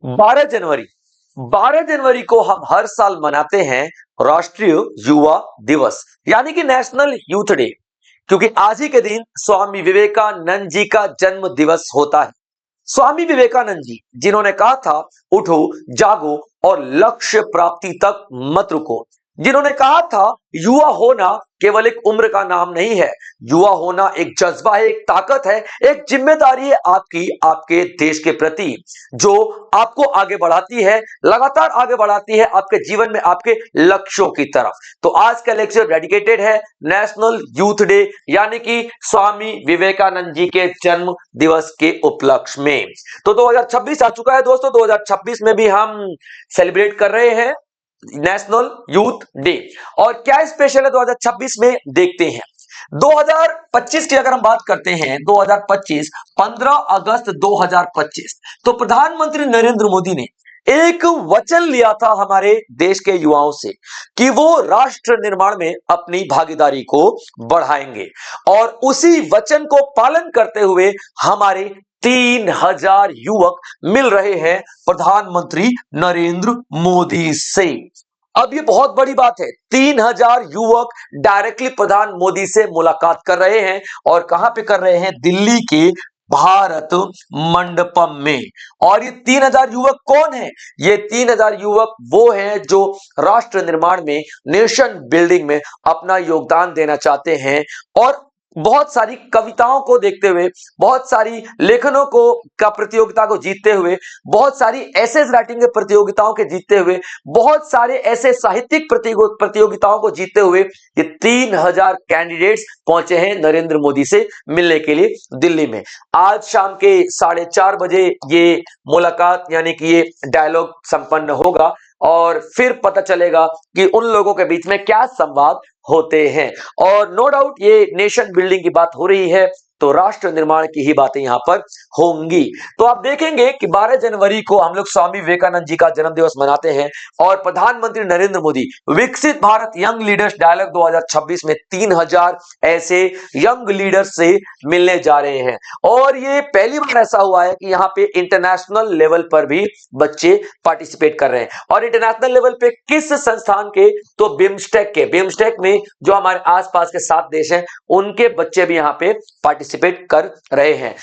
12 जनवरी 12 जनवरी को हम हर साल मनाते हैं राष्ट्रीय युवा दिवस यानी कि नेशनल यूथ डे। क्योंकि आज ही के दिन स्वामी विवेकानंद जी का जन्म दिवस होता है। स्वामी विवेकानंद जी जिन्होंने कहा था उठो जागो और लक्ष्य प्राप्ति तक मत रुको, जिन्होंने कहा था युवा होना केवल एक उम्र का नाम नहीं है, युवा होना एक जज्बा है, एक ताकत है, एक जिम्मेदारी है आपकी आपके देश के प्रति, जो आपको आगे बढ़ाती है, लगातार आगे बढ़ाती है आपके जीवन में आपके लक्ष्यों की तरफ। तो आज का लेक्चर डेडिकेटेड है नेशनल यूथ डे यानी कि स्वामी विवेकानंद जी के जन्म दिवस के उपलक्ष्य में। तो 2026 आ चुका है दोस्तों, 2026 में भी हम सेलिब्रेट कर रहे हैं नेशनल यूथ डे। और क्या स्पेशल है 2026 में, देखते हैं। 2025 की अगर हम बात करते हैं, 2025 15 अगस्त 2025 तो प्रधानमंत्री नरेंद्र मोदी ने एक वचन लिया था हमारे देश के युवाओं से कि वो राष्ट्र निर्माण में अपनी भागीदारी को बढ़ाएंगे, और उसी वचन को पालन करते हुए हमारे 3000 युवक मिल रहे हैं प्रधानमंत्री नरेंद्र मोदी से। अब ये बहुत बड़ी बात है, 3000 युवक डायरेक्टली प्रधान मोदी से मुलाकात कर रहे हैं, और कहां पे कर रहे हैं, दिल्ली के भारत मंडपम में। और ये 3000 युवक कौन है, ये 3000 युवक वो हैं जो राष्ट्र निर्माण में, नेशन बिल्डिंग में अपना योगदान देना चाहते हैं, और बहुत सारी कविताओं को देखते हुए, बहुत सारी लेखनों को का प्रतियोगिता को जीतते हुए, बहुत सारी एसेज राइटिंग के प्रतियोगिताओं के जीतते हुए, बहुत सारे ऐसे साहित्यिक प्रतियोगिताओं को जीतते हुए ये 3000 कैंडिडेट्स पहुंचे हैं नरेंद्र मोदी से मिलने के लिए दिल्ली में। आज शाम के 4:30 बजे ये मुलाकात यानी कि ये डायलॉग संपन्न होगा, और फिर पता चलेगा कि उन लोगों के बीच में क्या संवाद होते हैं। और नो डाउट ये नेशन बिल्डिंग की बात हो रही है, तो राष्ट्र निर्माण की ही बातें यहां पर होंगी। तो आप देखेंगे कि 12 जनवरी को हम लोग स्वामी विवेकानंद जी का जन्म दिवस मनाते हैं, और प्रधानमंत्री नरेंद्र मोदी विकसित भारत यंग लीडर्स डायलॉग 2026 में 3000 ऐसे यंग लीडर्स से मिलने जा रहे हैं। और ये पहली बार ऐसा हुआ है कि यहाँ पे इंटरनेशनल लेवल पर भी बच्चे पार्टिसिपेट कर रहे हैं। और इंटरनेशनल लेवल पे किस संस्थान के, तो बिम्स्टेक में जो हमारे आसपास के 7 देश हैं उनके बच्चे भी यहाँ पे पार्टिसिपेट कर रहे हैं।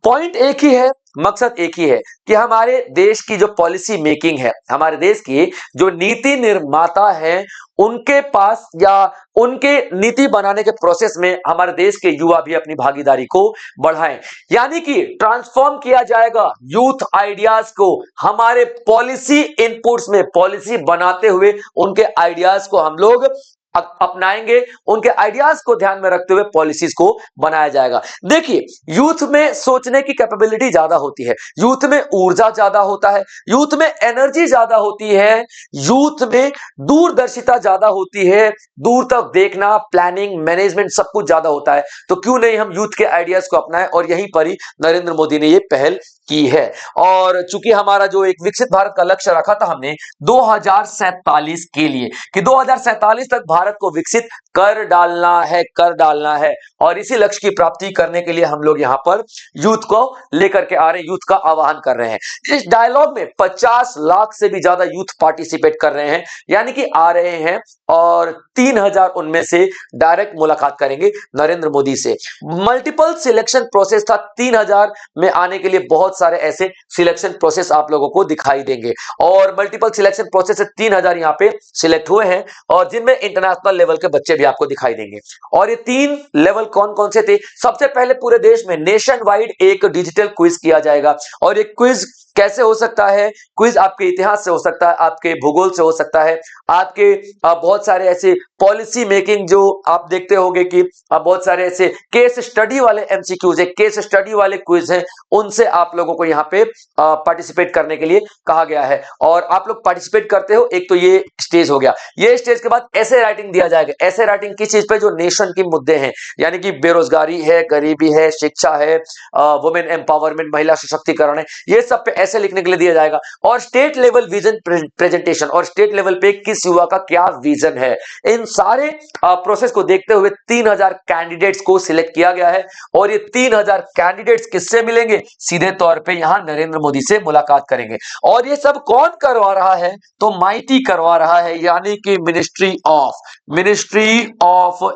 पॉइंट एक ही है, मकसद एक ही है कि हमारे देश की जो पॉलिसी मेकिंग है, हमारे देश की जो नीति निर्माता है, उनके पास या उनके नीति बनाने के प्रोसेस में हमारे देश के युवा भी अपनी भागीदारी को बढ़ाएं। यानी कि ट्रांसफॉर्म किया जाएगा यूथ आइडियाज को हमारे पॉलिसी इनपुट्स में, पॉलिसी बनाते हुए उनके आइडियाज को हम लोग अपनाएंगे, उनके आइडियाज को ध्यान में रखते हुए पॉलिसीज को बनाया जाएगा। देखिए, यूथ में सोचने की कैपेबिलिटी ज्यादा होती है, यूथ में ऊर्जा ज्यादा होता है, यूथ में एनर्जी ज्यादा होती है, यूथ में दूरदर्शिता ज्यादा होती है, दूर तक देखना, प्लानिंग, मैनेजमेंट सब कुछ ज्यादा होता है। तो क्यों नहीं हम यूथ के आइडियाज को अपनाएं, और यहीं पर ही नरेंद्र मोदी ने यह पहल की है। और चूंकि हमारा जो एक विकसित भारत का लक्ष्य रखा था हमने 2047 के लिए कि 2047 तक भारत को विकसित कर डालना है, और इसी लक्ष्य की प्राप्ति करने के लिए हम लोग यहां पर यूथ को लेकर के आ रहे हैं, यूथ का आह्वान कर रहे हैं। इस डायलॉग में 50 लाख से भी ज्यादा यूथ पार्टिसिपेट कर रहे हैं, यानी कि आ रहे हैं, और 3000 उनमें से डायरेक्ट मुलाकात करेंगे नरेंद्र मोदी से। मल्टीपल सिलेक्शन प्रोसेस था, 3000 में आने के लिए बहुत सारे ऐसे सिलेक्शन प्रोसेस आप लोगों को दिखाई देंगे, और मल्टीपल सिलेक्शन प्रोसेस से 3000 यहां पे सिलेक्ट हुए हैं, और जिनमें इंटरनेशनल लेवल के बच्चे भी आपको दिखाई देंगे। और ये 3 लेवल कौन कौन से थे, सबसे पहले पूरे देश में नेशन वाइड एक डिजिटल क्विज किया जाएगा। और ये क्विज कैसे हो सकता है, क्विज आपके इतिहास से हो सकता है, आपके भूगोल से हो सकता है, आपके बहुत सारे ऐसे पॉलिसी मेकिंग जो आप देखते होंगे कि बहुत सारे ऐसे केस स्टडी वाले एमसीक्यूज है, केस स्टडी वाले क्विज हैं, उनसे आप लोगों को यहाँ पे पार्टिसिपेट करने के लिए कहा गया है। और आप लोग पार्टिसिपेट करते हो, एक तो ये स्टेज हो गया, ये स्टेज के बाद ऐसे राइटिंग राइटिंग दिया जाएगा। ऐसे राइटिंग किस चीज पे? जो नेशन के मुद्दे हैं, यानी कि बेरोजगारी है, गरीबी है, शिक्षा है, वुमेन एम्पावरमेंट, महिला सशक्तिकरण है, ये सब पे ऐसे लिखने के लिए दिया जाएगा। और स्टेट लेवल विजन प्रेजेंटेशन, और स्टेट लेवल पे किस युवा का क्या विजन है, इन सारे प्रोसेस को देखते हुए 3000 कैंडिडेट्स को सिलेक्ट किया गया है। और ये 3000 कैंडिडेट्स किससे मिलेंगे? सीधे तौर पे यहां नरेंद्र मोदी से मुलाकात करेंगे। और ये सब कौन करवा रहा है? तो माइटी करवा रहा है, यानी कि ministry of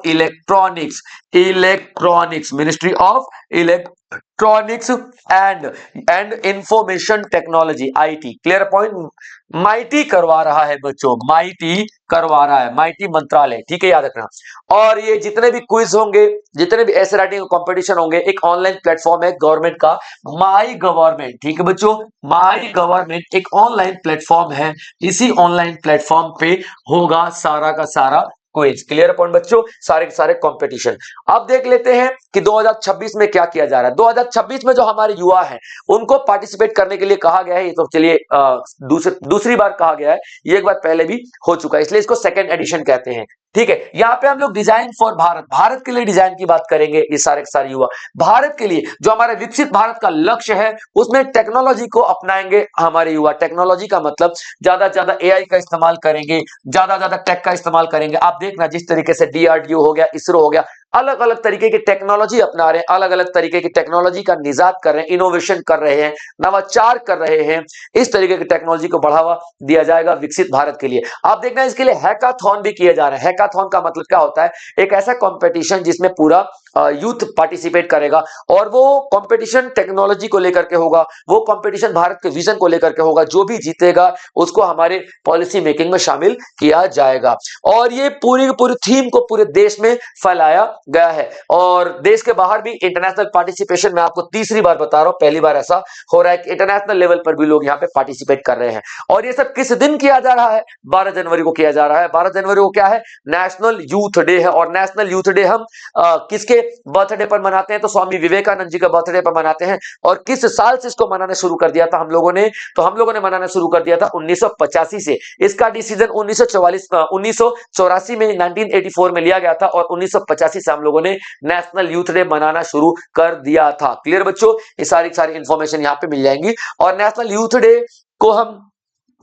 electronics and information technology, IT. Clear point? Mighty करवा रहा है बच्चों, माइटी करवा रहा है, माइटी मंत्रालय, ठीक है, याद रखना। और ये जितने भी क्विज होंगे, जितने भी ऐसे राइटिंग कंपटीशन होंगे, एक ऑनलाइन प्लेटफॉर्म है गवर्नमेंट का, माई गवर्नमेंट, ठीक है बच्चों, माई गवर्नमेंट एक ऑनलाइन प्लेटफॉर्म है। इसी ऑनलाइन प्लेटफॉर्म पे होगा सारा का सारा क्विज। क्लियर पॉइंट बच्चों, सारे के सारे कंपटीशन। अब देख लेते हैं कि 2026 में क्या किया जा रहा है। 2026 में जो हमारे युवा हैं उनको पार्टिसिपेट करने के लिए कहा गया है। ये तो चलिए दूसरी बार कहा गया है, ये एक बार पहले भी हो चुका है, इसलिए इसको सेकंड एडिशन कहते हैं। ठीक है, यहाँ पे हम लोग डिजाइन फॉर भारत, भारत के लिए डिजाइन की बात करेंगे। ये सारे के सारे युवा भारत के लिए, जो हमारे विकसित भारत का लक्ष्य है, उसमें टेक्नोलॉजी को अपनाएंगे हमारे युवा। टेक्नोलॉजी का मतलब ज्यादा से ज्यादा एआई का इस्तेमाल करेंगे, ज्यादा से ज्यादा टेक का इस्तेमाल करेंगे। आप देखना जिस तरीके से डीआरडीओ हो गया, इसरो हो गया, अलग अलग तरीके की टेक्नोलॉजी अपना रहे हैं, अलग अलग तरीके की टेक्नोलॉजी का निजात कर रहे हैं, इनोवेशन कर रहे हैं, नवाचार कर रहे हैं। इस तरीके की टेक्नोलॉजी को बढ़ावा दिया जाएगा विकसित भारत के लिए। आप देखना इसके लिए हैकाथॉन भी किए जा रहे हैं। हैकाथॉन का मतलब क्या होता है? एक ऐसा कंपटीशन जिसमें पूरा यूथ पार्टिसिपेट करेगा, और वो कंपटीशन टेक्नोलॉजी को लेकर के होगा, वो कंपटीशन भारत के विजन को लेकर के होगा। जो भी जीतेगा उसको हमारे पॉलिसी मेकिंग में शामिल किया जाएगा। और ये पूरी पूरी थीम को पूरे देश में फैलाया गया है, और देश के बाहर भी इंटरनेशनल पार्टिसिपेशन, मैं आपको तीसरी बार बता रहा हूं, पहली बार ऐसा हो रहा है कि इंटरनेशनल लेवल पर भी लोग यहाँ पे पार्टिसिपेट कर रहे हैं। और ये सब किस दिन किया जा रहा है? 12 जनवरी को किया जा रहा है। 12 जनवरी को क्या है? नेशनल यूथ डे है। और नेशनल यूथ डे हम किसके बर्थडे पर मनाते हैं? तो स्वामी विवेकानंद जी के बर्थडे पर मनाते हैं। और किस साल से इसको मनाना शुरू कर दिया था हम लोगों ने? तो हम लोगों ने मनाना शुरू कर दिया था 1985 से। इसका डिसीजन 1984 में 1984 में लिया गया था, और 1985 से हम लोगों ने नेशनल यूथ डे मनाना शुरू कर दिया था। क्लियर बच्चों? ये सारी इंफॉर्मेशन यहाँ पे मिल जाएंगी। और नेशनल यूथ डे को हम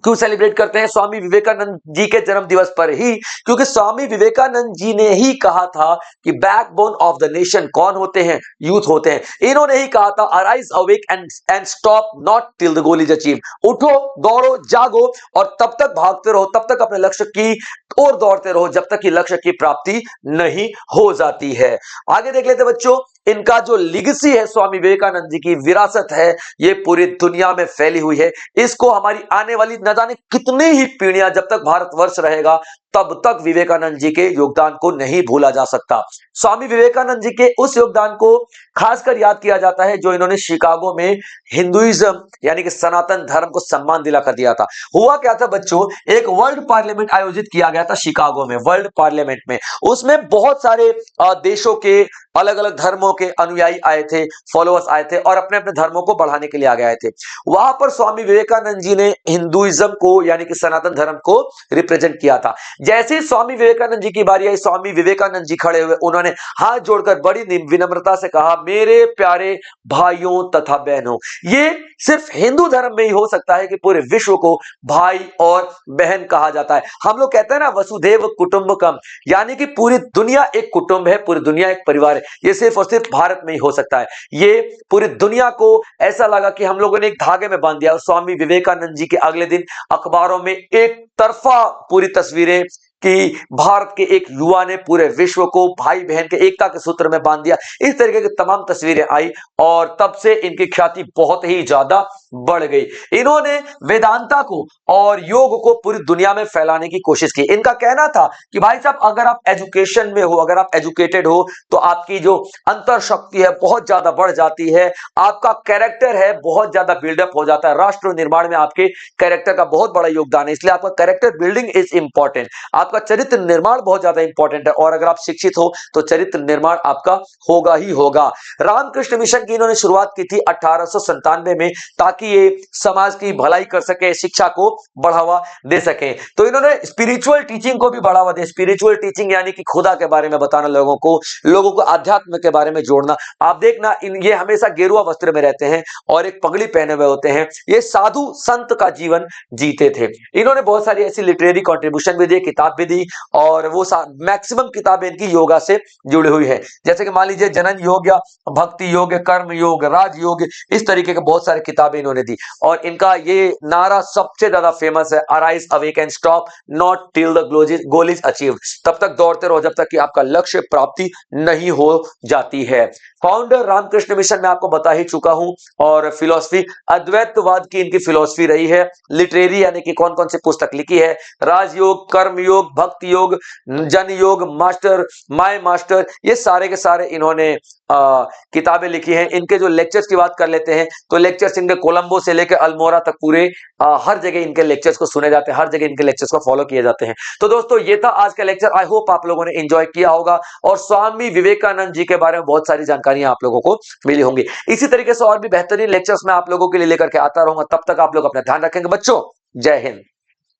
क्यों सेलिब्रेट करते हैं? स्वामी विवेकानंद जी के जन्म दिवस पर ही, क्योंकि स्वामी विवेकानंद जी ने ही कहा था कि बैकबोन ऑफ द नेशन कौन होते हैं? यूथ होते हैं। इन्होंने ही कहा था, arise awake and stop not till the goal is achieve. उठो, दौड़ो, जागो, और तब तक भागते रहो, तब तक अपने लक्ष्य की ओर दौड़ते रहो, जब तक कि लक्ष्य की प्राप्ति नहीं हो जाती है। आगे देख लेते बच्चों, इनका जो लिगेसी है, स्वामी विवेकानंद जी की विरासत है, ये पूरी दुनिया में फैली हुई है। इसको हमारी आने वाली न जाने कितनी ही पीढ़ियां, जब तक भारतवर्ष रहेगा तब तक विवेकानंद जी के योगदान को नहीं भूला जा सकता। स्वामी विवेकानंद जी के उस योगदान को खासकर याद किया जाता है जो इन्होंने शिकागो में हिंदुइज्म यानी कि सनातन धर्म को सम्मान दिलाकर दिया था। हुआ क्या था बच्चों, एक वर्ल्ड पार्लियामेंट आयोजित किया गया था शिकागो में, वर्ल्ड पार्लियामेंट में। उसमें बहुत सारे देशों के अलग अलग धर्मों के अनुयायी आए थे, फॉलोअर्स आए थे, और अपने अपने धर्मों को बढ़ाने के लिए आगे आए थे। वहां पर स्वामी विवेकानंद जी ने हिंदुइज्म को यानी कि सनातन धर्म को रिप्रेजेंट किया था। जैसे ही स्वामी विवेकानंद जी की बारी आई, स्वामी विवेकानंद जी खड़े हुए, उन्होंने हाथ जोड़कर बड़ी विनम्रता से कहा, मेरे प्यारे भाइयों तथा बहनों। ये सिर्फ हिंदू धर्म में ही हो सकता है कि पूरे विश्व को भाई और बहन कहा जाता है। हम लोग कहते हैं ना, वसुधैव कुटुंबकम, यानी कि पूरी दुनिया एक कुटुंब है, पूरी दुनिया एक परिवार है। ये सिर्फ और सिर्फ भारत में ही हो सकता है। ये पूरी दुनिया को ऐसा लगा कि हम लोगों ने एक धागे में बांध दिया। और स्वामी विवेकानंद जी के अगले दिन अखबारों में एक तरफा पूरी तस्वीरें कि भारत के एक युवा ने पूरे विश्व को भाई बहन के एकता के सूत्र में बांध दिया। इस तरीके की तमाम तस्वीरें आई, और तब से इनकी ख्याति बहुत ही ज्यादा बढ़ गई। इन्होंने वेदांता को और योग को पूरी दुनिया में फैलाने की कोशिश की। इनका कहना था कि भाई साहब, अगर आप एजुकेशन में हो, अगर आप एजुकेटेड हो, तो आपकी जो अंतर शक्ति है बहुत ज्यादा बढ़ जाती है, आपका कैरेक्टर है बहुत ज्यादा बिल्डअप हो जाता है। राष्ट्र निर्माण में आपके कैरेक्टर का बहुत बड़ा योगदान है, इसलिए आपका कैरेक्टर बिल्डिंग इज इंपॉर्टेंट, आपका चरित्र निर्माण बहुत ज्यादा इंपॉर्टेंट है। और अगर आप शिक्षित हो तो चरित्र निर्माण आपका होगा ही होगा। रामकृष्ण मिशन की इन्होंने शुरुआत की थी 1897 में, ताकि ताकि ये समाज की भलाई कर सके, शिक्षा को बढ़ावा दे सके। तो इन्होंने स्पिरिचुअल टीचिंग को भी बढ़ावा दिया। स्पिरिचुअल टीचिंग यानी कि खुदा के बारे में बताना, लोगों को अध्यात्म के बारे में जोड़ना। आप देखना ये हमेशा गेरुआ वस्त्र में रहते हैं और एक पगड़ी पहने हुए होते हैं। ये साधु संत का जीवन जीते थे। इन्होंने बहुत सारी ऐसी लिटरेरी कंट्रीब्यूशन भी दी, किताब भी दी, और वो मैक्सिमम किताबें इनकी योगा से जुड़ी हुई है। जैसे कि मान लीजिए जनन योग या भक्ति योग, कर्म योग, राजयोग, इस तरीके के बहुत सारी किताबें इन्होंने दी। और इनका ये नारा सबसे ज्यादा फेमस है, arise awake and stop not till the goal is achieved. तब तक दौड़ते रहो जब तक कि आपका लक्ष्य प्राप्ति नहीं हो जाती है। फाउंडर रामकृष्ण मिशन मैं आपको बता ही चुका हूं। और फिलॉसफी अद्वैतवाद की इनकी फिलॉसफी रही है। लिटरेरी यानी कि कौन कौन सी पुस्तक लिखी है, राजयोग, कर्म योग, भक्ति योग, जन योग, मास्टर, माय मास्टर, ये सारे के सारे इन्होंने किताबें लिखी हैं। इनके जो लेक्चर्स की बात कर लेते हैं तो लेक्चर्स इनके कोलंबो से लेकर अल्मोड़ा तक पूरे हर जगह इनके लेक्चर्स को सुने जाते हैं, हर जगह इनके लेक्चर्स को फॉलो किए जाते हैं। तो दोस्तों ये था आज का लेक्चर। आई होप आप लोगों ने एंजॉय किया होगा और स्वामी विवेकानंद जी के बारे में बहुत सारी जानकारियां आप लोगों को मिली होंगी। इसी तरीके से और भी बेहतरीन लेक्चर्स मैं आप लोगों के लिए लेकर के आता रहूंगा। तब तक आप लोग अपना ध्यान रखेंगे बच्चों। जय हिंद।